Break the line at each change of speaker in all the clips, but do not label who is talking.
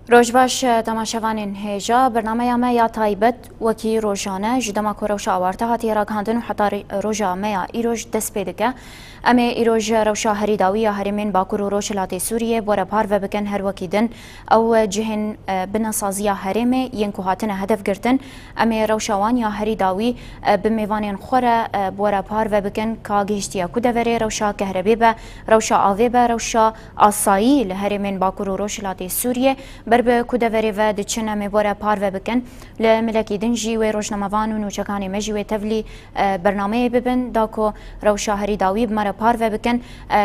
روج باش تماشاوانین هێژا بەرنامەیە یا تایبەت وەکی ڕۆژانە ji dema ku rewşa awarte hatiye ragihandin û heta roja me ya îroj dest pê dike. Em ê îroj rewşa herî dawî ya herêmên Bakur û Rojhilatê Sûriyê bore parve bikin her wekî din ew cihên binasaziya herêmê yên ku hatine hedef girtin. Em ê rewşa wan ya herî dawî bi mêvanên xwe re bore parve bikin ka gihîştiya ku deverê rewşa kehrebê be, rewşa avê be, rewşa asayî li herêmên Bakur û Rojhilatê Sûriyê بربه کودوری و دچنه میباره پارو بکن لملکی دن جی و روزنامه‌وان و نوچکانی مجی و تفلی برنامه ببین داکو روشاهری داوی بمره پارو بکن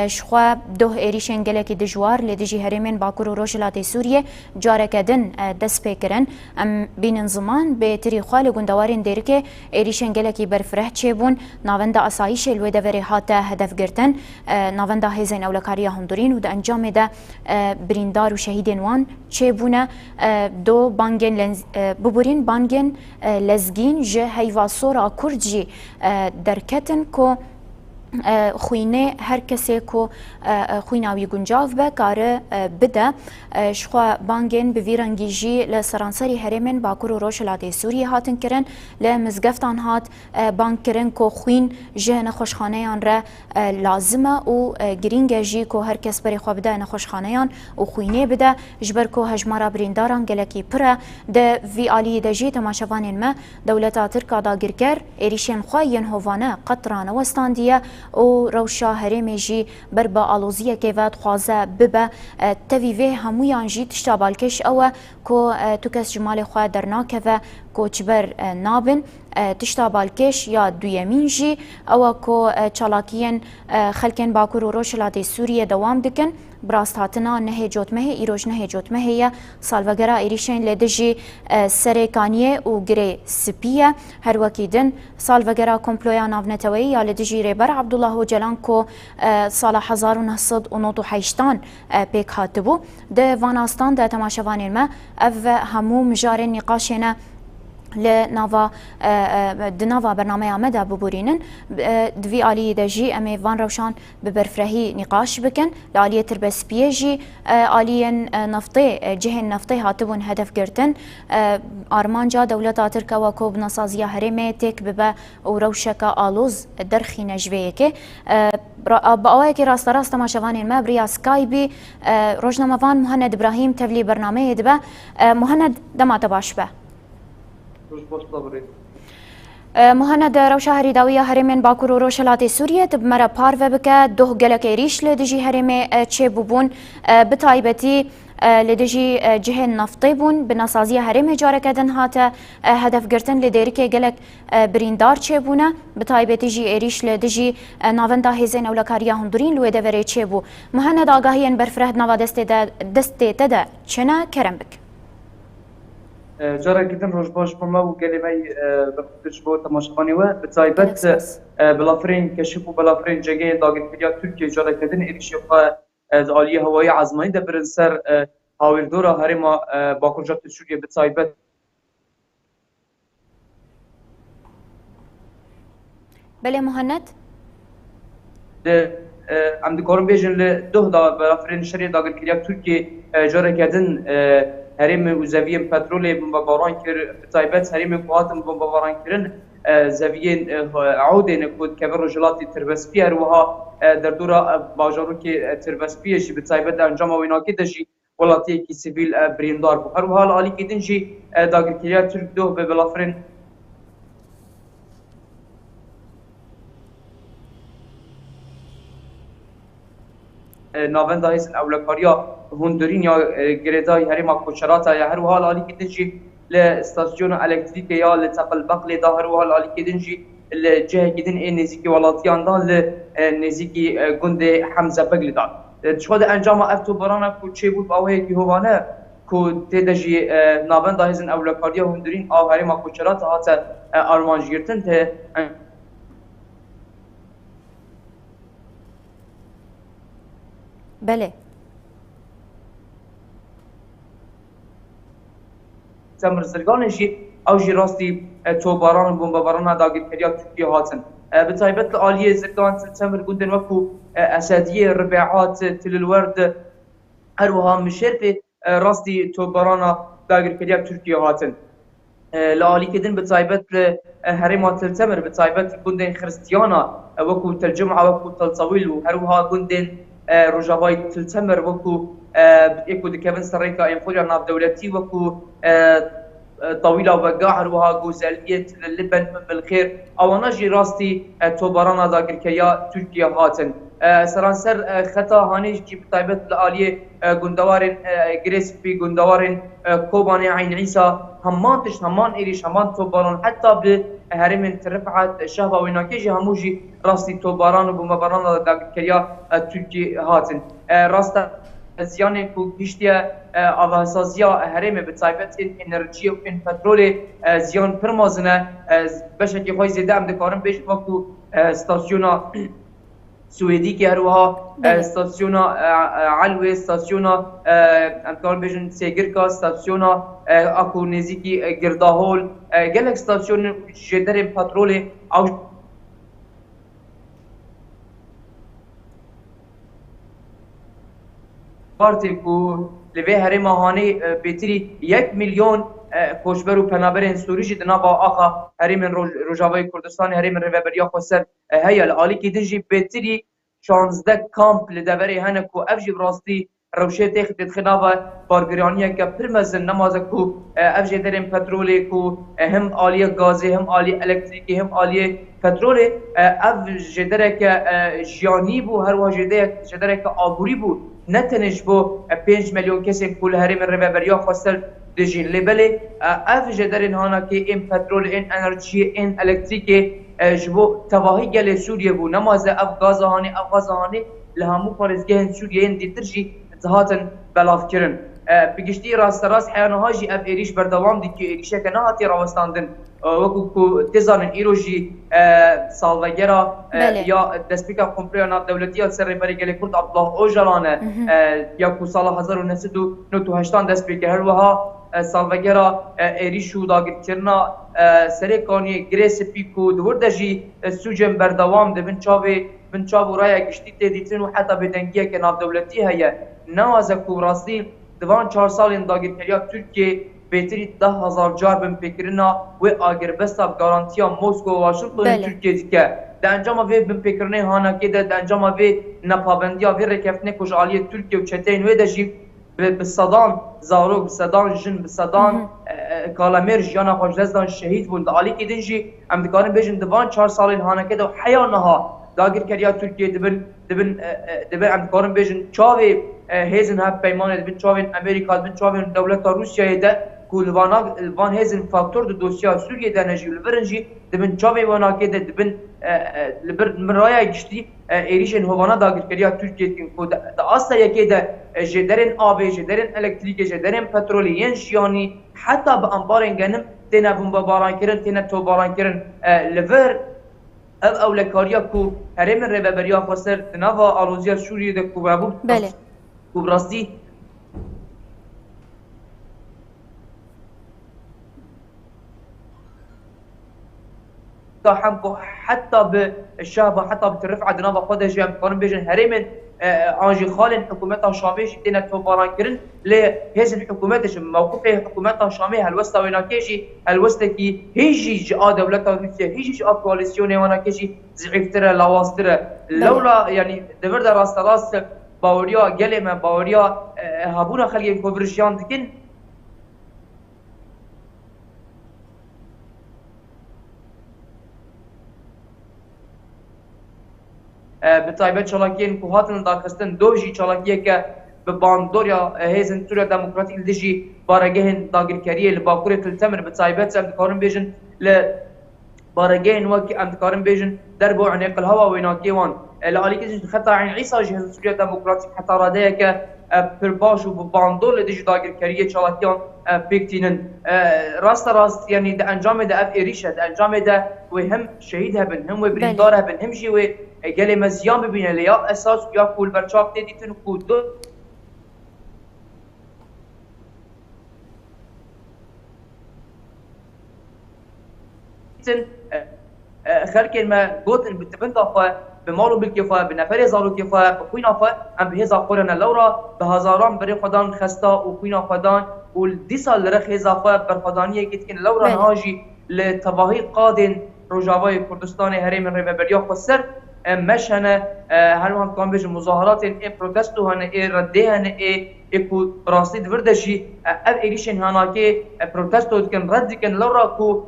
شخوا دو ایریشن گلکی دجوار لدیجی هرمن باکور و روزهلاتی سوریه جاره کدن دست پیکرن ام بین زمان به تری خال گندوارین دیرکه ایریشن گلکی برفره چیبون ناونده آسایش الودوری هاته هدف گرتن ناونده هزین اولکاریا هندورین و د انجام ده بریندار و شهیدین وان چیبونه دو بانگن ببورین بانگن لزگین جه هیواسورا کردجی درکتن کو خوینه هر کسی کو خویناوی گنجاو به کاره بده شخوا بانگین به ویرانگی جی لسرانسری هرمن باکور و روزهلاتی سوریه هاتن کرن لمزگفتان هات بانگ کرن کو خوین جه نخوشخانه آن را لازمه و گرینگ جی کو هر کس بری خواه بده نخوشخانه آن و خوینه بده جبر کو هجمارا برینداران گلکی پره ده وی آلی ده جی تماشاوانین ما دولتا ترکا دا گرگر ایریشن خواه ین هوانه قطران وستاندیه او روشا هرمی جی بر با آلوزیه که وقت خوازه ببه تویوه همویان جی تشتا بالکش او کو تو کس جمال خواه در ناکه و کو چبر نابن تشتا بالکش یا دویمین جی او کو چالاکین خلکن باکور و روزهلاتی سوریه دوام دکن براست هاتنا نه جوتمه ایروج نه جوتمه یا سالوگرا ایریشن لدجی سرکانیه و گری سپیه هر وکیدن سالوگرا کمپلویا ناونتوی یا لدجی ریبر عبدالله جلان کو سال 1998 پیک هاتبو ده واناستان ده تماشاوانین ما او همو مجار نقاشنه لنوا دنوا برنامه آمده ببورینن دوی آلی دجی امی وان روشان ببرفرهی نقاش بکن لآلیه تربس بیجی آلیه نفطه جه نفطه هاتبون هدف گرتن آرمانجا دولت ترکا و کوب نسازیا هرمه تک ببه و روشکا آلوز درخی نجوه که با آوه که راست راست تماشاوانین ما بریا سکایبی روزنامه‌وان مهند ابراهیم تفلی برنامه دبه مهند دمات باش به مهند روشا هری داویه هرمن باکور و روزهلاتی سوریه تب مرا پارو بکه دو گلک ایریش لدجی هرمه چه بوبون بتایبتی لدجی جه نفطی بون بناسازی هرمه جاره کدن هاته هدف گرتن لدیرکه گلک بریندار چه بونه بتایبتی جی ایریش لدجی ناونده هزین اولکاریا هندورین لوی دوره چه بو مهند آگاهین برفرهد نوا دسته تده چنه کرم بک
جارا جدا روش باش بما و كلمه بخصوص بو تماشاخاني و بتايبت بلافرين كشف بلافرين جگه داگت بیا ترکیه جارا کدن ایریش از عالی هوایی عزمانی ده برنسر هاویردورا هرما باکور جات سوریه بتايبت
بله مهند
عم دكورم بيجن لدوه دا بلافرين شريه داگت بیا ترکیه جارا کدن هرم وزاویه پترول بمباران کر تایبت هرم قوات بمباران کرن زاویه عودن کود که روزهلاتی تربسپی روها در دورا باجارو که تربسپی جی بتایبت انجام ویناکی دجی ولاتی کی سیویل بریندار بو هر حال عالی کدن جی داگرکریا ترک دو به بلافرین ناونده هستن اولکاریا هندورین یا گریدای هرما کوچراتا یا هر حال عالی کدن جی لاستاسيون الكتريك يا لتقل بقل ظاهر وهال على كدنجي الجهه كدن اي نزيكي ولاتيان دال نزيكي جند حمزه بقل دال شهود انجام افتو برانا كو تشي بود اوه كي هوانه كو تدجي نابن دايزن اولكاريا هندورين او هرما کوچرات هات ارمانج گرتن ته
بله
تمر زرگان جی او جی راستی توباران بمباران داگرکریا ترکیه هاتن بتایبت عالیه زرگان تمر گوندن وکو اسادیه رباعات تل الورد اروها مشرفه راستي توبرانا داگر کریا ترکیه هاتن لعالی کدن بتایبت هرما تلتمر بتایبت گندن خريستيانا وكو تلجمعة وكو تلصويل وهروها گندن رجاوای تلتمر وكو ايكو دكافن سريكا انفوليا ناف دولتي وكو طويلة وقاعر وها جوزالية للبن بالخير او نجي راستي توبرانا داگر كيا تركيا هاتن سرانسر خطا هانيش جي بتايبت الآلية گندوارن جريس بي گندوارن كوباني عين عيسى همان إيريش همان توباران حتى بهرم ترفعت شهبة ويناكيجي هموجي راستي توباران وبمباران داگر كيا تركي هاتن راستا زیان کو گشتیا آوازازیا هرم به تایبت این انرژی و این پترول زیان پرمازنه بشه خوی زیاده ام دکارم بیش وقتو استاسیونا سوئدی که هروها استاسیونا علوی استاسیونا امکان بیشن سیگرکا استاسیونا اکو نزیکی گرداهول گلک استاسیون جدر پترول او پارتی کو لوی هرم هانی بیتری 1 میلیون کوشبر و پنابرین سوریجی دنا با آخا هرم روجاوای کردستان هرم رهبریا خسر هيا العالی کی دنجی بیتری 16 کامپ لدوری هنه کو افجی براستی روشه تخت خنابه بارگرانیه که پرمزن نمازه کو افجی درین پترولی کو هم آلیه گازی هم آلیه الکتریکی هم آلیه پترولی افجی دره که جیانی بو هر واجه دره که آبوری بو نتنش بو 5 میلیون کسی کل هرم رهبریا خسر دجین لبله افجی درین هانا که این پترول این انرژی این الکتریکی جبو تواهی گل سوریه بو نمازه اف غازهانی لهمو پارزگهن سوریه این دیترجی زهاتن بلاف کرن بگشتی راست حیانه جی اف ایریش بردوام دی که ایریشه که نهاتی راوستاندن وکو تزانن ایروژی سالوگرا یا دسپیکا کمپریانا دولتی سر ریبری گل کرد عبدالله اوجلانه یا کو سال 1998 دسپیکا هلوها سالوگرا ایریشو داگر کرنا سرکانی گریس پیکو دور دجی سوجن بردوام دبن چاوی رایا گشتی تدیتن و حتی بدنگیه که ناف دولتی هیا نوازه کو راستی دوان 4 سال داگر کریا ترکیه بهتری 10,000 جار بم فکرنا و اگر بساب گارانتیا مسکو و واشنگتن ترکیه دیگه در انجام وی بم فکرنه هانا که در انجام وی نپابندیا وی رکفتنه کجالی ترکیه و چتین و دجی بصدان زاروک بصدان جن بصدان کالامیر جانا خوشدستان شهید بود علی که دنجی ام دکارن بیشن دوان 4 سال هانا که دو حیانها داگر کریا ترکیه دبن ام دکارن بیشن چاوی هیزن ها پیمانه دبن چاوی امریکا دبن چاوی دولت روسیه ده کولوان هیزن فاکتور دو دوسیا سوریه ده نجی لبرنجی دبن چاوی وانا که دبن لبر مرایه گشتی ایریشن هوانا داگر کریا ترکیه کو دا اصلا یکی ده جدرن آب جدرن الکتریک جدرن پترولی ین شیانی حتی به انبارن گنم تینا بمبا باران کرن تینا تو باران کرن لور او لکاریا کو هرم رهبریا خسر تناوا آلوزیا سوریه ده کو بابو کو براستی هم حتى بالشعب حتى بترفع دنابا خود جام كانوا بيجن هرمن انجي خالن حكومتها شامي شتينا توباران كرن لهز الحكومات موقف حكومتها شامي هالوسطى ويناكيجي هالوسطى كي هيجي جاء دولتها روسيا هيجي جاء كواليسيون وناكيجي زعفتره لواستره لولا يعني دبر راست راست باوريا قلما باوريا هابونا خلي كوبرجيان دكن بتایبت چالاکیین کو هاتن داخستن دوجی چالاکیه که به باندوریا هیزن سوریا دموکراتیک دجی بارگهن داگرکریه لباکور تلتمر بتایبت ام دکارن بیجن ل بارگهن وک ام دکارن بیجن دربو عنق الهوا ویناکیوان لالی که خطا عین عیسی جه سوریا دموکراتیک حتی راده که پرباش و باندور دجی داگرکریه چالاکیان بيكتينن راست يعني ده انجام ده اف اريشه ده انجام ده وهم شهيد هبن هم بريندار هبن هم جي و قال مزيان ببين ليا اساس يا كول برشاق تدي تنكود خلك ما قوت بتبنطفه بمالو بالكفايه بنفر زارو كفايه بخوينا فا ام بهزا قرنا لورا بهزاران بري خدان خستا وخوينا خدان والدي سال رخ اضافه برخدانيه كتكن لورا
بله
نهاجي لتباهي قادن روجاوای کردستان هرم ریبریا خسر مشهنه هر هم کام بيج مظاهرات ای پروتستو هنه ای رده هنه ای کو راستی دوردشی او ایریشن هانا که پروتستو کن رد کن لورا کو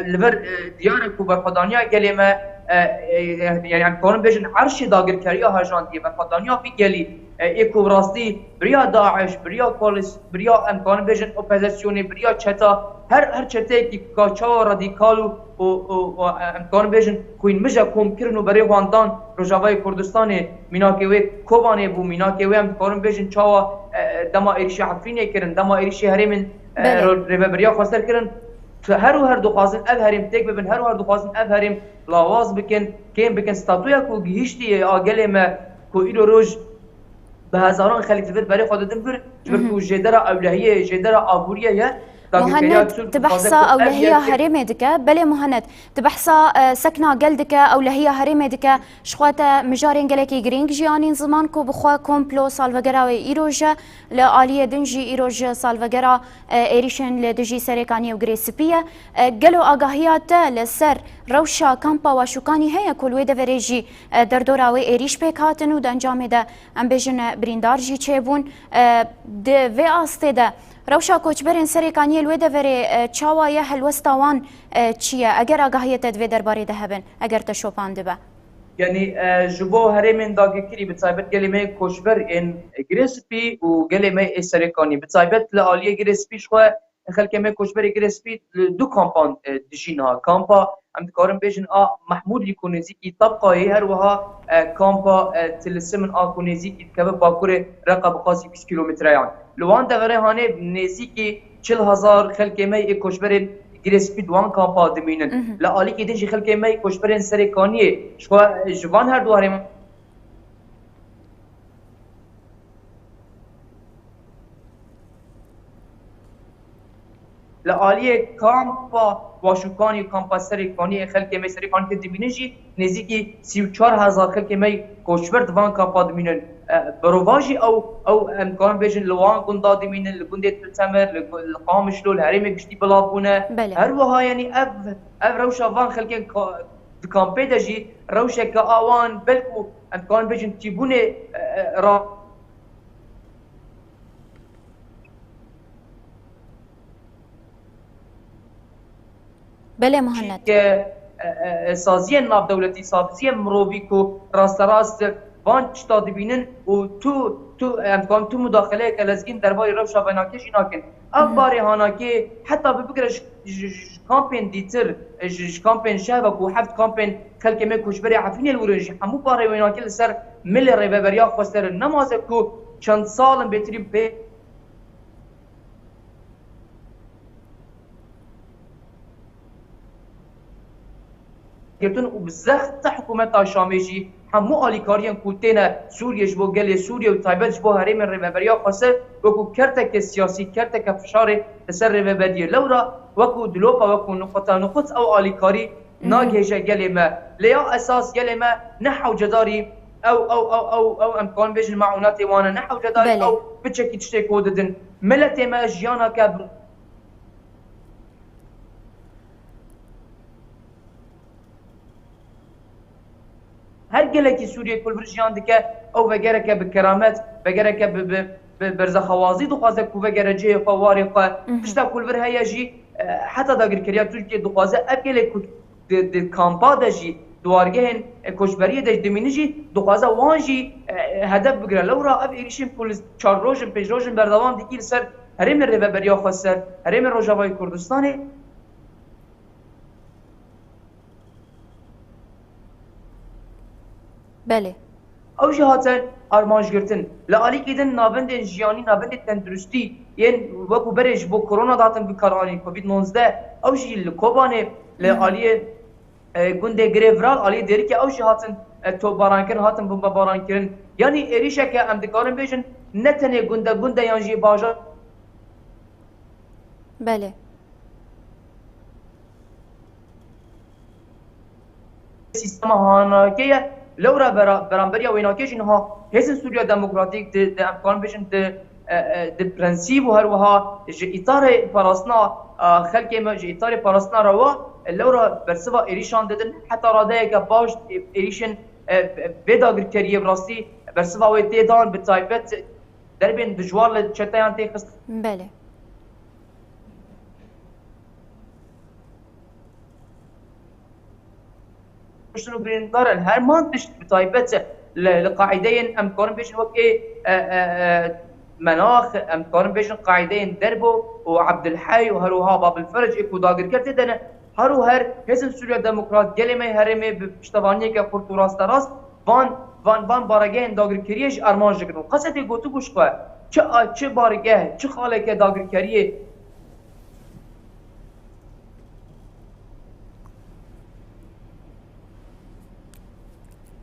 لبر دیار کو برخدانیا گلیمه يعني كون بيجن عرش داگر کریا هاجان دی برخدانیا فی گلی ایکو راستی بریا داعش بریا پولیس بریا امکان بيجن اپوزیسیونی بریا چتا هر چته کی کاچا رادیکالو و امکان بيجن کوین مجا کوم کرنو برای واندان روجاوای کردستان میناکی و کوبانه بو میناکی و امکان بيجن چاوا دما ایریش عفرینه کرن دما ایریش هریمن ریبریا خسر کرن هر دو خازن اف هریم تک ببن هر دو خازن اف هریم لاواز بکن کیم بکن ستاتویا کو گیشتی آگل ما کو ایرو روج به هزاران خلیفه برای خود دم بر جبر کو جدرا اولهیه جدرا آبوریه یا
مهند تبحثا أولهية هريمة دكا بلي مهند تبحثا سكنا قلدك أولهية هريمة دكا شخواتا مجارين قلكي جرينج جيانين زمانكو بخوا كومبلو سالفاقرا وإيروجا لآلية دنجي إيروجا سالفاقرا إيريشن لدجي سريكانية وغريسبية قلو آقاهيات لسر روشا كامبا وشوكاني هيا كل ويدا فريجي دردورا وإيريش بيك هاتنو دانجامي دا ام بيجن بريندارجي چيبون دي في آسته دا روشا کوچبرین سریکانی الویده وری چاوای هلوستوان چیه اگر آگاهیت دوی درباره ده هبن اگر تشوپان دبه
يعني جبو هرمن داگه کری بتصایبت گلیمه کوچبر ان گریسپی و گلیمه سریکانی بتصایبت لعالیه گریسپی شو خلکمه کوچبر گریسپی دو کامپان دجینها کامپا ام دکارم بیجن محمود لیکونزی کی طبقه هر وها کامپا تلسمن کنزی کی کبه باکور رقم قاسی 20 کیلومتر يعني لوان دغره هانه نزیکی 40000 خلکمه کوچبر گریسپی دوان کامپا دمینن لالی کی دنجی خلکمه کوچبرن سریکانیه شو جوان هر دو هرم لآلیه کامپا واشوکانی کامپا سریکانی خلک سریکانی که دمینجی نزدیکی 34000 خلک می کوچبر دوان کامپا دمینن برواجی او امکان بیشن لوان گندا دمینن لگنده تلتمر لقامش لول هریم گشتی بلابونه هر وها یعنی اف روشا وان خلک کامپی دجی روشا که آوان بلکو امکان بیشن تیبونه را
بله مهند
سازی ناف دولتی سازی مروی کو راست وان چتا دبینن و تو امکان تو مداخله کلزگین درباره روشا بناکش ایناکن اخباری هاناکی حتی بفکرش کامپین دیتر کامپین شهر و هفت کامپین خلک می کوچبری عفینی الورنج همو باره ویناکی سر مل ریبریا خواستر نماز کو چند سال بهتری به گرتون و بزخت حکومت شامیجی همو آلیکاریان کوتینا سوریه جبو گل سوریه و تایبت جبو هریم ریبریا خاصه وکو کرتک سیاسی کرتک فشار سر ریبریه لورا وکو دلوپا وکو نقط او آلیکاری ناگهجه گل ما لیا اساس گل ما نحو جداری او امکان بیجن معونات وانا نحو جداری او بچکی تشتیک وددن ملت ما جیانا که هر گلکی سوریه کل برجیان دکه او وگره که بکرامت وگره که برزخوازی دو خوازه کو وگره جه فواری خو تشتا کل بر هیجی حتی داگر کریا ترکیه دو خوازه اگله د کامپا دجی دوارگهن کوچبری دج دمینجی دو خوازه وانجی هدف بگره لورا اف ایریشن کل 4 روز 5 روز بردوام دیگه سر هرم ریبریا خسر هرم روجاوای کردستان
بله
او جهاتن ارمانج گرتن لالی کدن نابند جیانی نابند تندرستی ین وکو برج بو کرونا داتن بکارانی کووید 19 او جیل کوبانه لالی گنده گریفرال علی دری که او جهاتن تو بارانکن هاتن بمب بارانکن یعنی ایریشه که ام دکارن بیشن نتنه گنده یانجی باجا
بله
سیستم هاناکیه لورا برانبریا ویناکیش اینها هزن سوریا دموکراتیک د امکان بشن د پرنسیب و هر وها ج اطار پاراستنا خلک ما ج اطار پاراستنا روا لورا برسوا ایریشان ددن حتی راده که باش ایریشن بداگر کریه براستی برسوا و دیدان به تایبت در بین دجوار لچتایان تیخست.
بله.
شنو بريندار هر مانتش بتايبت لقاعدين امكان بيش وكي مناخ امكان بيش قاعدين دربو وعبد الحي وهروها باب الفرج اكو داغر كرت دنا هرو هر حزب سوريا ديمقراط كلمه هرمي بشتوانيه كه قرط راست راست وان بارگه داغر کریش ارمان جگنو قصدی گوتو گوش کو چه بارگه چه خاله که داغر کریه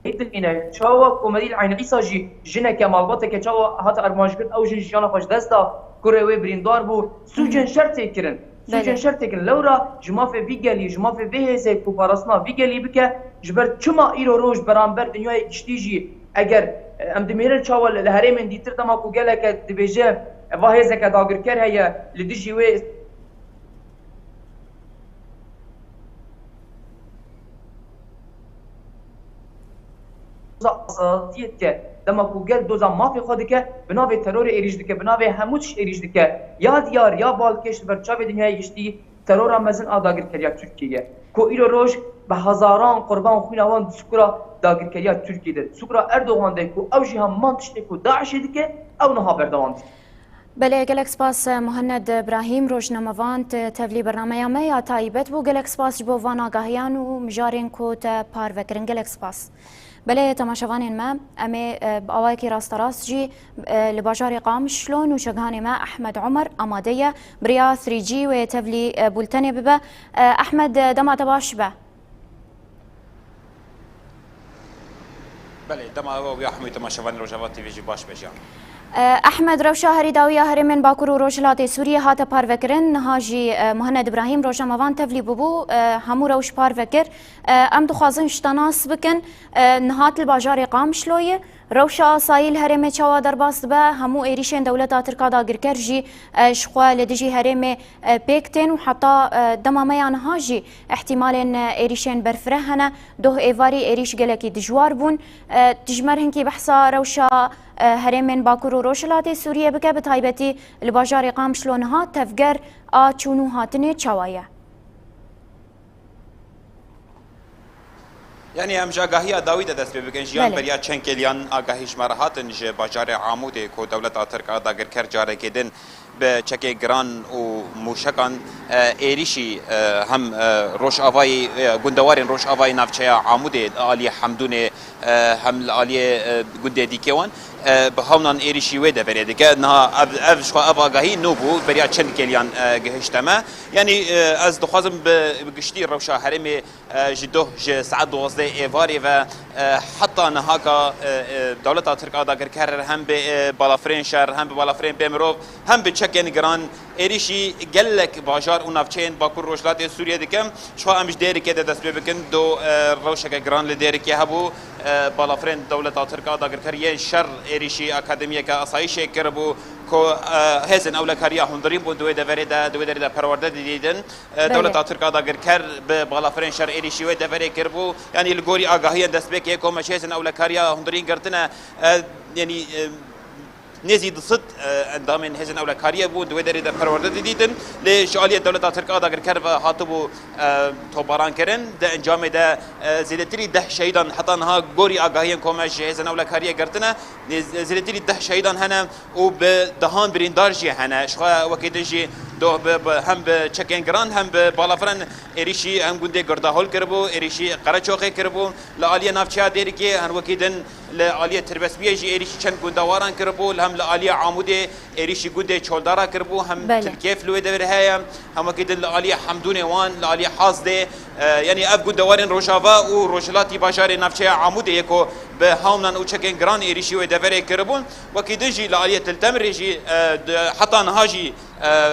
هيتلقينا شاوا كوميدي العين عيسى جنا كمال بطك شاوا هات ارماجكت او جيانا فاش دستا كوري بريندار بو سوجن شرط كرن سوجن شرط كرن لورا جما في بيجالي جما في بهزه كو بارسنا بيجالي بك جبر چما ايرو روج برامبر دنيا كشتيجي اگر ام دمير شاوا الهرم ديتر تما كو گلك دبيجه واهزه كداگر كر هي لدجي وي اساسیت که دما کو گل دوزا مافی خود که بناوی ترور ایریج دکه بناوی هموش ایریج دکه یا دیار یا بالکش برچاو دنیای گشتی ترور مزن آداگر کریا ترکیه کو ایرو روش به هزاران قربان خوینوان سکرا داگر کریا ترکیه ده سکرا اردوغان ده کو او جهان مانتش ده کو داعش دکه او نها بردوان ده.
بله گلک سپاس مهند ابراهیم روزنامه‌وانت تفلی برنامه ما یا تایبت بو گلک سپاس بو وان آگاهیان و مجارین کو تا پاروکرین گلک سپاس. بله تماشاوان ما امی آوای کی راست راست جی لباجاری قام شلون و شجعان ما احمد عمر آماده بریا 3G و تفلی بولتنی ببه احمد دما تباش به.
بله دما و یا حمید تماشاوان روزاوات تیوی جی باش بجیان.
احمد روشا هریداویا هرمن باکور و روشلات سوریه هات پاروکرین هاجی مهند ابراهیم روزنامه‌وان تفلی ببو همو روش پاروکر ام دخوازن شتناس بکن نهات الباجار قام شلویه روشا سایل هرمه چوا درباست به همو ایریشن دولت ترکا داگر کرجی شخوا لدجی هرمه پیکتن و حتی دمامیان هاجی احتمال ایریشن برفره هنه دو ایواری ایریش گلکی دجوار بون تجمرهن کی بحثا روشا هرمن باکور و روشلات سوریه بکه به تایبتی الباجار قام شلونها تفگر چونو هاتنه چوایه.
یعنی هم جاگاهی داوید دست بگن جیان بریا چند کلیان آگاهیش مرهاتن ج باجار عموده کو دولت ترکا داگر کر جاره کدن به چک گران و موشکان ایریشی هم روش آوای گندوارین روش آوای نافچه عموده عالی حمدونه هم عالی گنده دیکوان به همون ایریشی وده برید که نه افش خو آگاهی نبود برای چند کلیان گهشتمه یعنی از دخوازم به گشتی روشا هرم جدو ج ساعت 12 ایواری و حتی نهاکا دولت ترکا داگر کر هم به بالافرین شهر هم به بالافرین بمرو هم به چکن گران ایریشی گلک باجار اون نافچین باکور روشلات سوریه دکم شو امش دیری که دست بکن دو روشا گران لدیری که هبو بالافرین دولت ترکا داگر کر یه شر ایریشی اکادمیه که آسایش کربو کو هزن اولکاریا هندرین بود دوی دوی پرورده دیدن دولت ترکا داگر کر به بالافرین شر ایریشی و دوی کربو یعنی الگوری آگاهی دست بکی کو مش هزن اولکاریا هندرین گرتنا یعنی نزيد صد اندام هزن اولکاریا بود دوی در پرورده دیدن لجالی دولت ترکا داگر کر و هاتبو توباران کرن ده انجام ده زیدتری 10 شهیدان حتی انها گوری آگاهی کومش هزن اولکاریا گرتنا زیدتری 10 شهیدان هنه و به دهان بریندار جی هنه شخوا وکیده جی دو هم به چکن گران هم به بالافرن ایریشی هم گنده گرداهول کربو ایریشی قرچوخه کربو لعالی نافچه دیری که هن وکیدن لعالی تربسبیه جی ایریشی چند گندواران کربو هم لعالی عموده ایریشی گنده چولدارا کربو هم تلکیف لوی دوره هایم هم وکیدن لعالی حمدون وان لعالی حازده یعنی اف گندوارن روشاوا و روشلاتی باشار نافچه عموده یکو به همون او چکن گران ایریشی و دوره کربون وکیدن جی لعالی تلتمر جی حتی نهاجی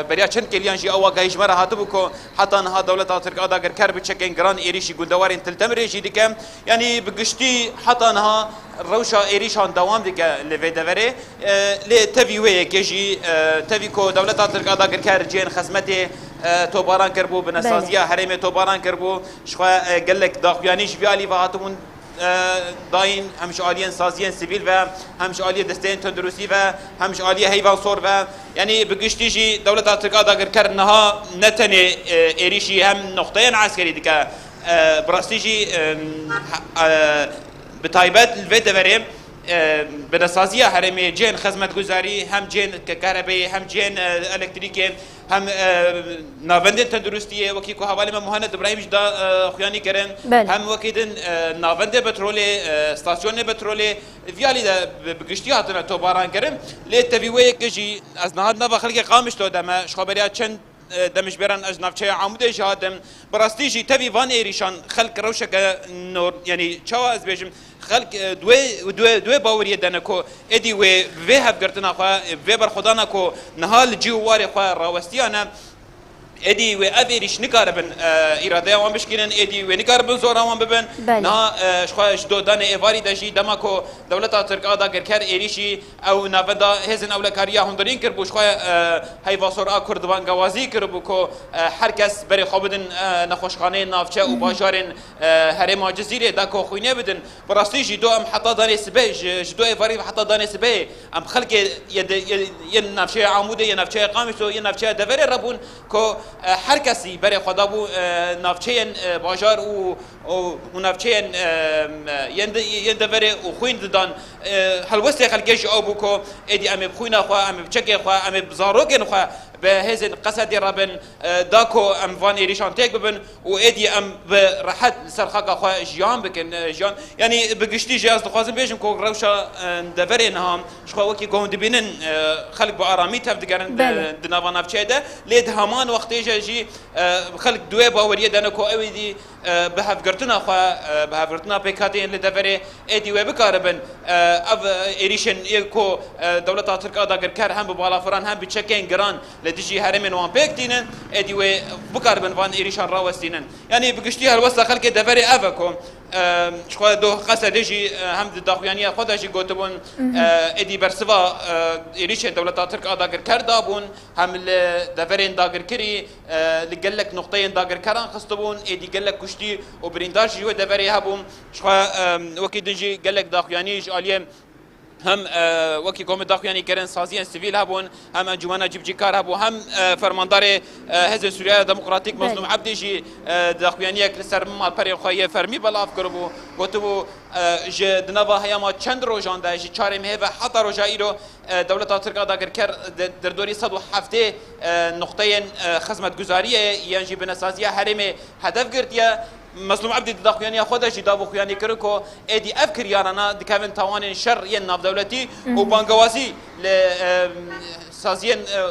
بریا چند کلیان جی او گایش مره هاتبو کو حتی نه دولت ترک ادا گر کر بچکن گران ایریشی گندوارین تلتمری جی دیگه یعنی بگشتی حتی نه روشا ایریشان دوام دیگه لوی دوره لی تبیوی کجی تبی کو دولت ترک ادا گر کر جین خدمت توباران کربو بنسازیا حریم توباران کربو شخوا گلک داخیانیش بیالی و هاتمون داین همش عالیه سازیه سیویل و همش عالیه دستین تندرستی و همش عالیه حیوان صور و یعنی بگشتیجی دولت ترکیه داگر کردنها نتنه ایریشی هم نقطه عسکری دیگه براستیجی بتایبت الوید وریم بنسازیه هرمی جن خدمت گذاری هم جن کهربایی هم جن الکتریکی هم ناونده تندرستیه وکی کو حوالی من مهند ابراهیم جدا خیانی کردن هم وکیدن ناونده پترول استاسیون پترول ویالی دا بگشتی هاتن تو باران کردن لی تبیوی کجی از نهاد نوا خلق قامش تو دم شخبریا چند دمش بران از نفچه عموده جهادم براستیجی تبی وان ایریشان خلق روشک نور یعنی چوا از بیشم خلق دوی باوریه دنه کو ادی و هف گرتنا خو و بر خدانا کو نهال جووار خو راوستیانا ادی و ابیریش نکاربن اراده وان بشکینن ادی و نکاربن زورا وان ببن نه شخواش دو دانه ایواری دجی دما کو دولت ترک ادا گرکر ایریشی او نافدا هزن اولکاریا هندرین کر بوش خو هی واسور ا کردوان گوازی کر بو کو هر کس بری خوبدن نخوشخانه نافچه او باشارن هرم جزیره دا کو خوینه بدن براستیجی دو ام حتا دانه سبه جدو ایواری حتا دانه سبه ام خلق ید نافچه عموده ید نافچه قامشو ید نافچه دوره ربون کو هر کسی برای خدا بو نافچه باجار و نافچه یندوره و خوین دادن هلوسته خلقش او بو کو ادی ام بخوینا خو ام بچکه خو ام بزاروگن خو به هزن قصد ربن داکو ام وان ایریشان تک ببن و ادی ام براحت سرخاقه خو جیان بکن جیان یعنی بگشتی جاز دخوازم بیشم کو روشا دوره نهام شخو وکی گوند بینن خلق با آرامی تف دگرن دناوا نافچه ده لید همان وقتی جی خلق دوی باوریه دنه کو اویدی به هفگرتنا خو به هفگرتنا پیکاتین لدوره ادی و بکاربن اف ایریشن کو دولت ترک ادا کر هم بالا فران هم بچکن گران لدیجی هرمن وان پیکتینن ادی و بکاربن وان ایریشان راوستینن یعنی بگشتی هر وسط خلق دوره افکو شخوا دو قصد دیجی هم داخویانی خود دیجی گوتبون ادی برسوا ایریش دولت ترک ادا کرده بون هم دورین داگر کری لگلک نقطه داگر کران خستبون ادی گلک کشتی و برینداش جو دوری هبون شخوا وکی دیجی گلک داخویانیش عالیم هم وکی قوم داخویانی کردن سازی سیویل هبون هم انجمن جبجی کار هبو هم فرماندار حزب سوریه دموکراتیک مظلوم عبدی جی داخویانی کلسر مال پری خوای فرمی بلاف کربو گوتو ج دنوا هیاما چند روزان ده جی چهار ماه و حتی روزا ایرو دولت ترک ادا کر در دوری 107 نقطه خدمت گزاریه یعنی بنسازی حرم هدف گرتیه مظلوم عبدی داخویانی خودش دابو خویانی کرکو ادی افکر یارنا دکاون توان شر ین ناف دولتی و بانگوازی ل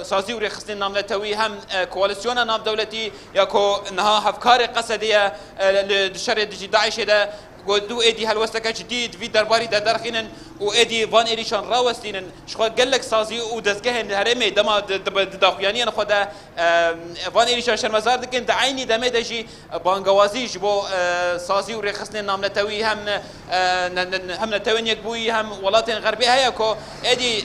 سازی و رخصتین نام نتوی هم کوالسیون ناف دولتی یا کو نها افکار قصدیه لشر دجی داعش ده دو ادی هلوسته جدید وی درباری در درخینن و ادی وان ایریشان راوستینن شخوا گلک سازی و دزگه هرمه دما داخویانی خدا وان ایریشان شرمزار دکن دعینی دمه دجی بانگوازی جبو سازی و رخصتین نام نتوی هم نتوین یک بوی هم ولات غربی هیا کو ادی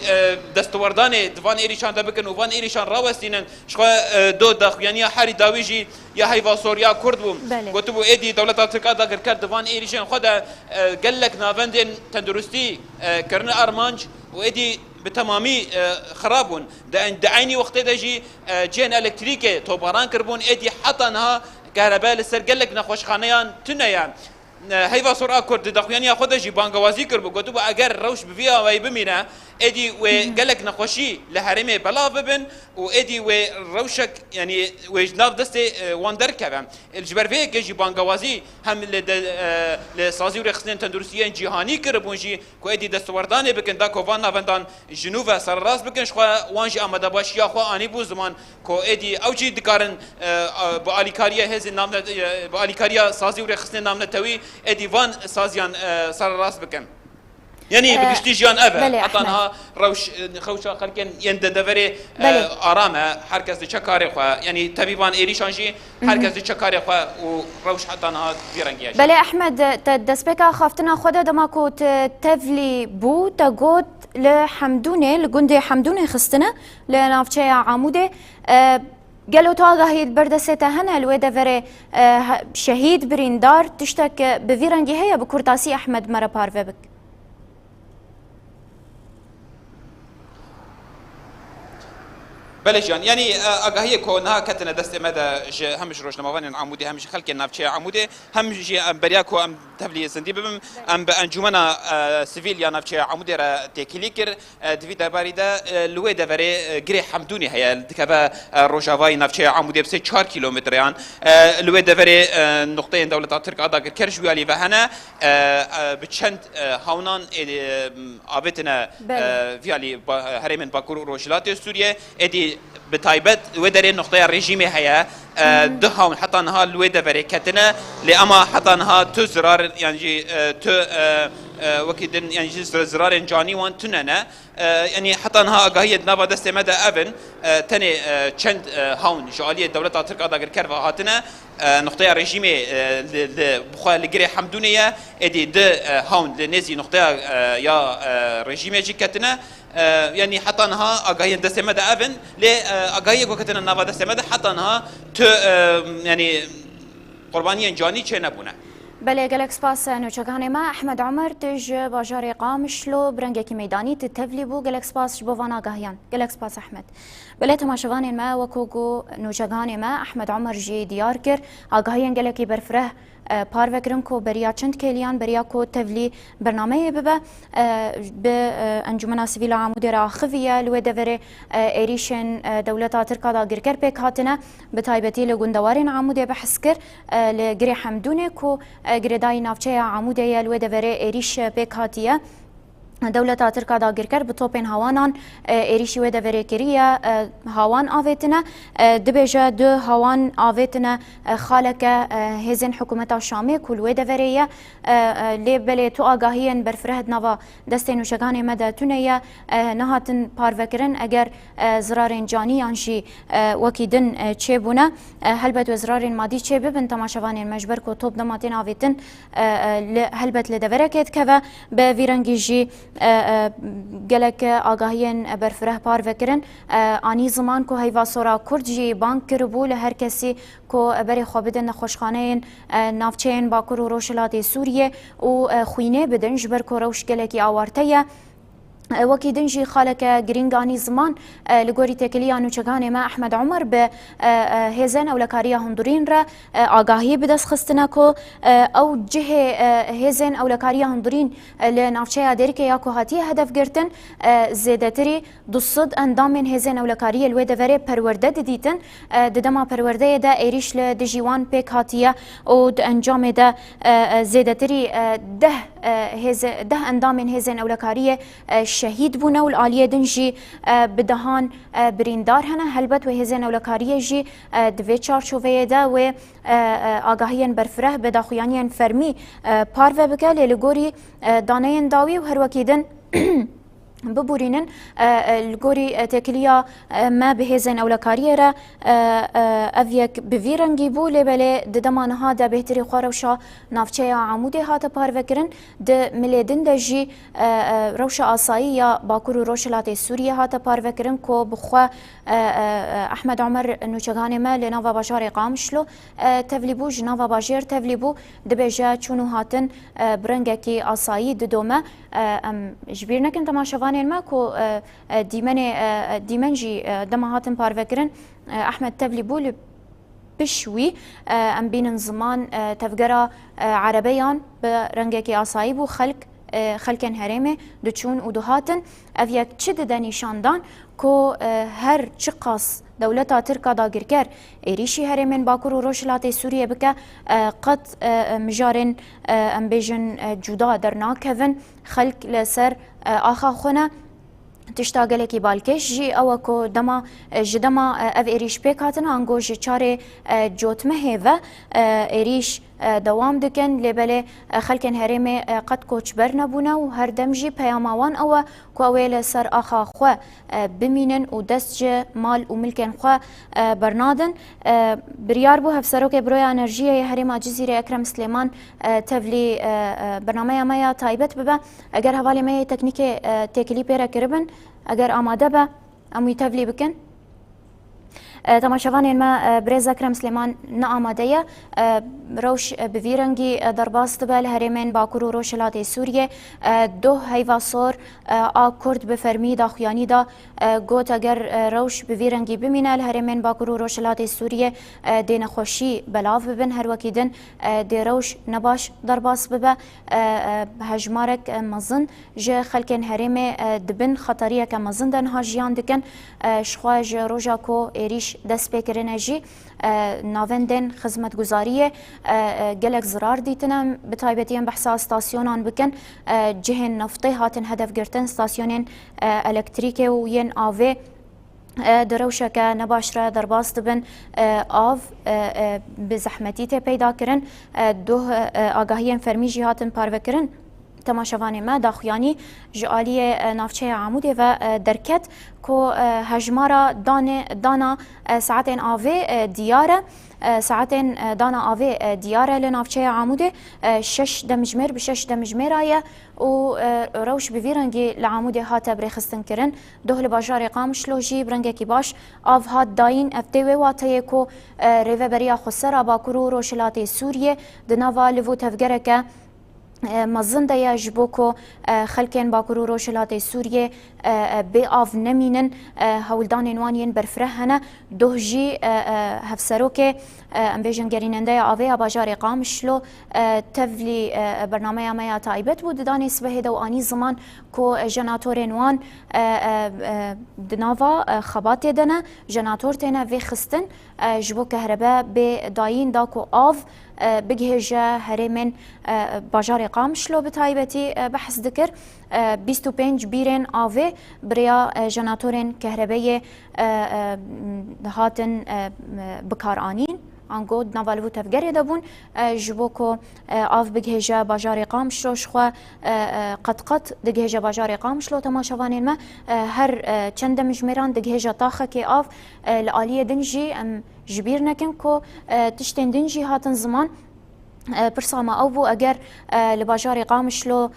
دستوردان وان ایریشان دبکن و وان ایریشان راوستینن شخوا دو داخویانی حری داویجی یا هیوا سوریا کرد بوم گوتو ادی دولت ترک ادا کرد وان ایریشان خدا قالك نافندن تندرستي كرنا ارمانج وادي بتمامي خرابون دعيني وقت دجي جين الكتريكي توباران كربون ادي حطنها كهرباء لسر قالك نخوش خانيان تنيا هيفا سرعه كرد دخوياني خود جي بانگوازي كربو گوتو اگر روش بفيا وي بمينا ادي و قالك نخوشي لحرمه بلا ببن وادي و روشك يعني وجناف دستي واندر كبم الجبر في جي بانگوازي هم لسازي ورخصتين تندرسيين جهاني كربون جي كو ادي دستوردان بكن دا كوفان نافندان جنوب سر راس بكن شخوا وانجي امدا باش يا خو اني بو زمان كو ادي اوجي دكارن باليكاريا هز نام باليكاريا سازي ورخصتين نام نتوي ادي وان سازيان سر راس بكن يعني بقشتي جيان أبا
بله
حتى
أحمد.
أنها خوشا خلقين يند دفري
بله.
آرامة حركز دي شكاري خوا يعني تبيبان إيريشانجي حركز دي شكاري خوا وروش حتى أنها بيرنجياش
بله أحمد دسبكا خافتنا خدا دماكو تفلي بو تقود لحمدوني لقندي حمدوني خستنا لنافشة عمودي قالوا تواجه هي البردسة هنا الويدا فري شهيد بريندار تشتك بفيرنجي هي بكورتاسي أحمد مرة بارفبك
بله جان يعني اگاهی کونها کتنه دست مده همش روشنموان عمودی همش خلق نافچه عمودی همش بریا کو ام تبلی زندی ببم ام به انجمن سیویل یا نافچه عمودی را تکیلی کر دوی درباری ده لوی دوره گری حمدونی هيا دکبه روجاوای نافچه عمودی بس 4 کیلومتر یان لوی دوره نقطه دولت ترک ادا کرش ویالی و هنا بچند هاونان آبتنا ویالی هرمن باکور روجلات سوریه ادی بتایبت ودري نقطه رژیم هيا دهون حتى انها الويدا بركتنا لاما حتى انها تزرار يعني تو وكيدن يعني زرار جاني وان تننا يعني حتى انها اگاهي نبا دست مدى افن تاني چند هاون جاليه الدوله ترك ادا كروا هاتنا نقطه رژیم بخوا لگري حمدونيه ادي ده هاون لنزي نقطه يا رژیم جي كتنا يعني حتى انها اگاهي دست مدى افن ل اگاهي وقتنا نبا دست مدى حتى انها تو يعني قرباني جاني چه نبونه
بله گلک سپاس نوچگان ما احمد عمر تج باجار قامشلو برنگکی میدانی تتفلی بو گلک سپاس بوانا گاهیان گلک سپاس احمد بله تماشوان ما وکوگو نوچگان ما احمد عمر جی دیار کر آگاهیان گلکی برفره پاروکرن کو بریا چند کلیان بریا کو تفلی برنامه ببه به انجمن سیویل عمودی را خفیه لو دوره ایریشن دولت ترکا دا گرکر پیک هاتنه به تایبتی لگوندوارین عمودی بحث کر لگری حمدونه کو گردای نافچه عمودی لو دوره ایریش پیک هاتیه دولة تركا دا گرکر بطوبين هوانان ایریشی و دوره کریه هوان آویتنه دبیجه دو هوان آویتنه خالک هزین حکومت شامی کل و دوره لی بلی تو آگاهین برفرهد نوا دستین وشگان مده تونه نهاتن پاروکرن اگر زرارین جانی انشی وکیدن چه بونه هلبت و زرارین مادی چه ببن تماشوانین مجبر کو توب دماتین آویتن هلبت لدوره کد که به ویرنگی جی گلک آگاهین برفره پار وکرن آنی زمان کو هیوا سورا کرد جی بانک کربو لهر کسی کو بری خوابدن نخوشخانه نافچین باکور و روشلات سوریه و خوینه بدن جبر کو روش گلکی آوارتیه وكي دنجي خالك جرينغاني زمان لغوري تكليا نوچگان ما احمد عمر به هزن او لكاريا هندورين را آگاهي بدس خستناكو او جه هزن او لكاريا هندورين لنافچه ديركه ياكو هاتي هدف گرتن زيادتري دوصد اندام من هزن او لكاريا الويد وري پرورده ديتن ددما پرورده دا ايريش لدجيوان بيك هاتيه او انجام دا زيادتري ده اندام من هزن او لكاريا شهید بونه و العالیه دنجی بدهان بریندار هنه هلبت و هزین اولکاریه جی دوی چارچوبه ده و آگاهیان برفره به داخویانیان فرمی پارو بکه لگوری دانه داوی و هر وکیدن ببورينن الجوري تكليا ما بهزن أو لكاريرة أفيك بفيرنجي بولي بلي دمان هذا بهتري خاروشا نافشة عمودي هذا بارفكرن د مليدن دجي روشا أصايا باكورو روشلات سوريا هذا بارفكرن كو بخوا أحمد عمر نوچگان ما لنافا باشار قامشلو تفليبو جنافا باشير تفليبو دبجا چونو هاتن برنگكي أصايي ددوما جبيرنا كنت ما شفاني الماكو ديمنجي دمهاتن بارفكرن احمد تفليبو بشوي ام بين زمان تفجرا عربيان برنگكي اصايب وخلق خلقن هرمه دچون ودهاتن افيك چد دنيشاندان كو هر چقاس دولتا تركا دا گركر ايريشي هرمن باكور و روشلات سوريا بك قد مجارن ام بيجن جدا درنا كفن خلق لسر آخا خونه تشتاقلكي بالكش جي او كو دما جدما اف ايريش بيك هاتن انگو جي چاره جوتمه هيفا ايريش دوام دکن لبله خلکن هرم قد کوچبر نبونه و هر دمجی پیاموان او کویل سر آخا خو بمینن و دست مال و ملکن خو برنادن بریار بو هفسروک بروی انرژی هرم جزیره اکرم سلیمان تفلی برنامه ما تایبت ببه اگر حوالی ما تکنیک تکلی پیرا کربن اگر آماده به اموی تفلی بکن تماشاوان ما برز اکرم سلیمان نآماده روش بویرنگی درباست بل هرمن باکور و روشلات سوریه دو هیواسور کرد بفرمی دا خویانی دا گوت اگر روش بویرنگی بمینه هرمن باکور و روشلات سوریه دین خوشی بلاف ببن هر وکیدن دی روش نباش درباست ببه هجمارک مزن جه خلکن هرم دبن خطریه که مزن دن هاجیان دکن شخواج روژا کو ایریش دست بکرنه جی ناوندن خدمت گزاریه گلک زرار دیتنم به تایبتیم بحثا استاسیونان بکن جهن نفطی هاتن هدف گرتن استاسیونین الکتریکه و ین آوه دروشه که نباشره درباست بن آو به زحمتی ته پیدا کرن دو آگاهی فرمی جهاتن پارو کرن تماشاوان ما داخویانی جعالی نافچه عموده و درکت که هجمارا دانا ساعتين آوه دیاره ساعتين دانا آوه دیاره لنافچه عموده 6 دمجمر بشش دمجمر آیه و روش بویرنگی لعموده هاته برخستن کرن دوه لباجار قامشلوجی برنگه کی باش آف هات داین افتوه واتیه که ریوه بریا خسر باکرو روشلات سوریه دناوا لفو تفگره که مزن دیا جبوکو خلکن باکرو روشلات سوریه بی آف نمینن هولدان نوانین برفره هنه دوه جی هفسروک ام بیجن گریننده آوه باجار قامشلو تفلی برنامه ما تایبت بود دانی سبه دو آنی زمان کو جناتور نوان دناوا خبات دنه جناتور تنه وی خستن جبو کهربا به داین دا کو آف بجهجه هرمن باجار قامشلو بتایبتی بحث ذکر 25 بیرن آوه بریا جناتورن کهربای هاتن بکار آنین آنگو نوالو تفگری دبون جبوکو آف بجهجه باجار قامشلو شخوا قد دجهجه باجار قامشلو تماشاوانین ما هر چند مجمران دجهجه طاخه که آف العالیه دنجی جبیر نکن کو تشتین دنجی هاتن زمان برسامة أو بو أجر لباجار قامشلو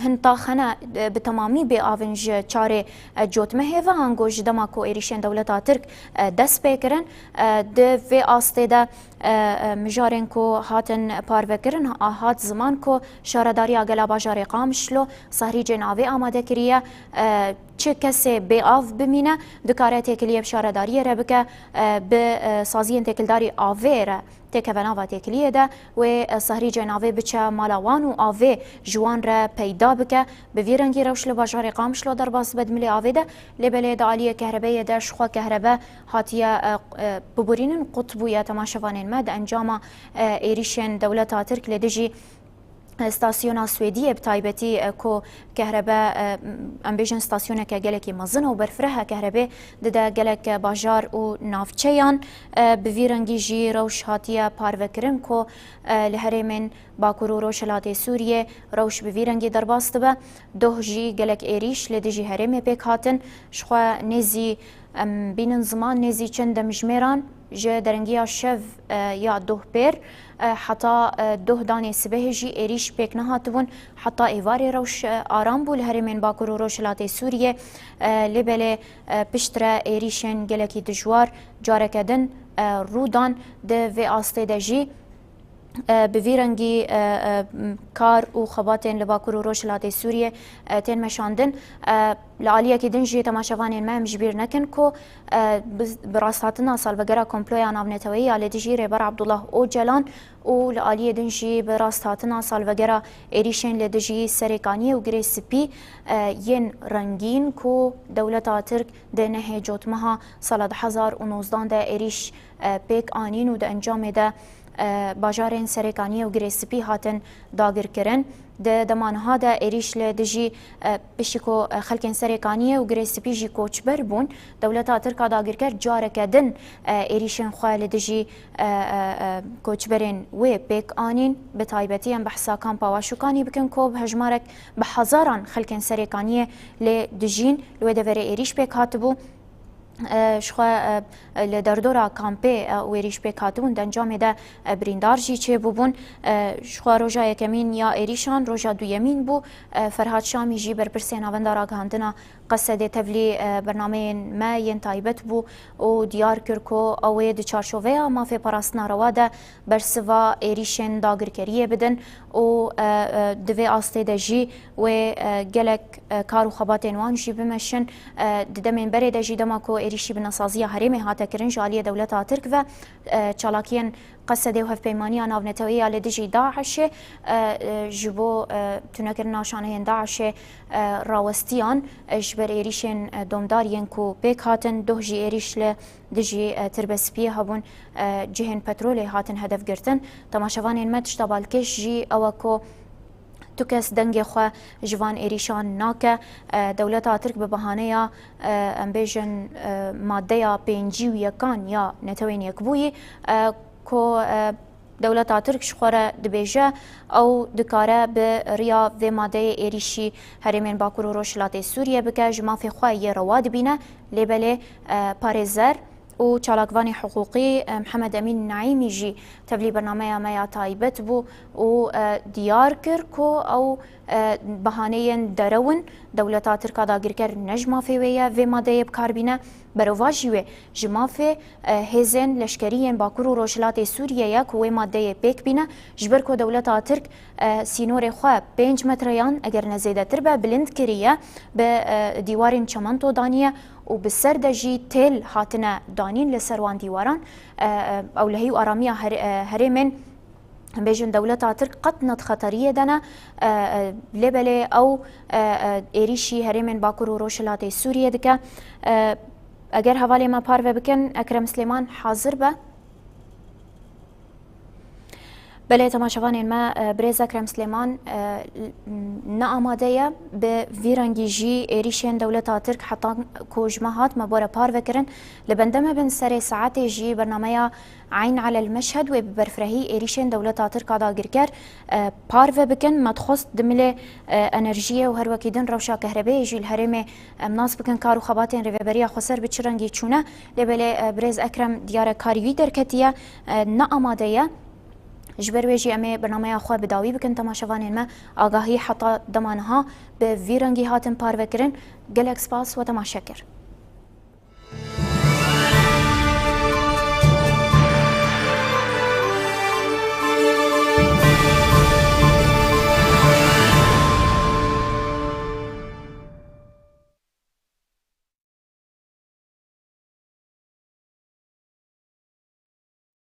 هن طاخنا بتمامي بآفنج چاره جوت مهيفا هنگوش دماكو إيريشين دولتا ترك دس بيكرن ده في آسته ده مجارن کو هاتن پاروکرن هات زمان کو شارداری اگلا باجار قامشلو صهری جناوی آماده کریه چه کسی بی آف بمینه دکاره تکلیه بشارداری را بکه به سازین تکلداری آوه را تکوناوا تکلیه ده و صهری جناوی بچه مالاوان و آوه جوان را پیدا بکه به ویرنگی روش لباجار قامشلو در باز بدملی آوه ده لبله دعالی کهربه ده شخوا کهربه هاتیه ببورین قطبویه تماشوانین مد انجام ایریشن دولت ترک لدجی استاسیون سویدیه بتایبتی کو کهرباء امبیجن استاسیون که گلکی مزن و برفره کهرباء دده گلک باجار و نافچیان بویرنگی جی روش هاتیه پاروکرن کو لهرمن باکورو روشلات سوریه روش بویرنگی درباست به دوه جی گلک ایریش لدجی هرم پیک هاتن شخوا نزی بینن زمان نزی چند مجمران جه درنگی شف یا دوه پیر حتی دوه دانی سبه جی ایریش پیک نهاتون حتی ایواری روش آرام بول هرمین باکور و روشلات سوریه لبله پشتره ایریشن گلکی دجوار جارکدن رودان ده و آسته ده جی بویرنگی کار و خباتین لباکور و روشلات سوریه تین مشاندن لعالیه که دنجی تماشاوانین ما مجبیر نکن کو براستاتنا سالوگرا کمپلویا ناونتوی آلی دجی ریبر عبدالله او جلان و لعالیه دنجی براستاتنا سالوگرا ایریشن لدجی سریکانی و گریس پی ین رنگین کو دولتا ترک ده نه جوتمها سال 2019 ده ایریش پیک آنین و ده انجام ده باجارên serêkaniyê û girêspî hatin dagirkirin. Di demanha de êrîş li dijî piştî ku xelkên serêkaniyê û girêspî jî koçber bûn, dewleta Tirka dagirker careke din êrîşên xwe li dijî koçberên wê pêk anîn, bi taybetî em behsa kampa Waşûkanî bikin ku bi hejmarek bi hezaran xelkên serêkaniyê lê dijîn, li wê deverê êrîş pêk hatibû. شخوا لدردورا کامپی ویریش بکاتون دنجام ده بریندار جی چه بودن شخوا روزا یکمین یا ایریشان روزا دویمین بو فرهاد شامی جی بر پرسین آوندارا گهاندنا قصد تبلی برنامه ما ین تایبت بو و دیار کرکو اوه د چارچوبه ما فی پاراستنا رواده بر سوا ایریشن داگرکریه بدن و دوی آسته ده جی و گلک کارو خباتین وان جی بمشن دمین بره ده جی دماکو ایریشی بناسازی هرمی هاته کرن جالی دولت ترک و چالاکین قصده و هفپیمانی ناونتوی آل دجی داعش جبو تنکر ناشانه داعش راوستیان جبر ایریشن دومدارین کو پیک هاتن دو جی ایریش ل دجی تربسپیه هبون جهن پترول هاتن هدف گرتن تماشوان متش تبالکش جی اوکو تو کس دنگ خو جوان ایریشان ناکه دولت ترک به بهانه امبیژن ماده پنجی و یکان یا نتوین یکبوی کو دولت ترک شخوره دبیجه او دکاره به ریا و ماده ایریشی هرمین باکور و روشلات سوریه بکه جمافی خواه رواد بینه لیبله پارزر و چالاکوانی حقوقی محمد امین نعیمی جی تبلی برنامه ما تایبت بو و دیار کر کو او بهانه درون دولت ترکا داگرکر نجمافی ویا و ماده بکاربینه برواجیوه جمافی هزن لشکریین باکور و روشلات سوریه یک و ماده پیک بینه جبر کو دولت ترک سینور خواه 5 متریان اگر نزیده تر به بلند کریه به دیوارین چمنتو دانیه و بسر دجی تل هاتنه دانین لسروان دیواران او لهی و آرامی هرمن بیجن دولت ترک قطنت خطریه دنا لبله او ایریشی هرمن باکور و روشلات سوریه دکه اگر حوالی ما پارو بکن اکرم سلیمان حاضر به بله تماشاوان ما برز اکرم سلیمان نآماده به ویرانگی جی ایریشن دولت ترک حتی کوجمهات مبارا پارو کرن لبندم بن سر ساعت جی برنامه عين على المشهد وبرفرهي إيريشن دولة ترك داگرکر پارو بکن مدخست دمله انرژیه و هر وکیدن روشا کهربایی جیل هرمه مناس بکن کارو خباتین روبریا خسر بچرنگی چونه لبله برز اکرم دیار کاریوی درکتیه نآماده جبر ویجی امی برنامه خواه بداوی بکن تماشاوان ما آگاهی حتی دمانها به ویرنگی هاتن پارو کرن گلک سپاس و تماشاکر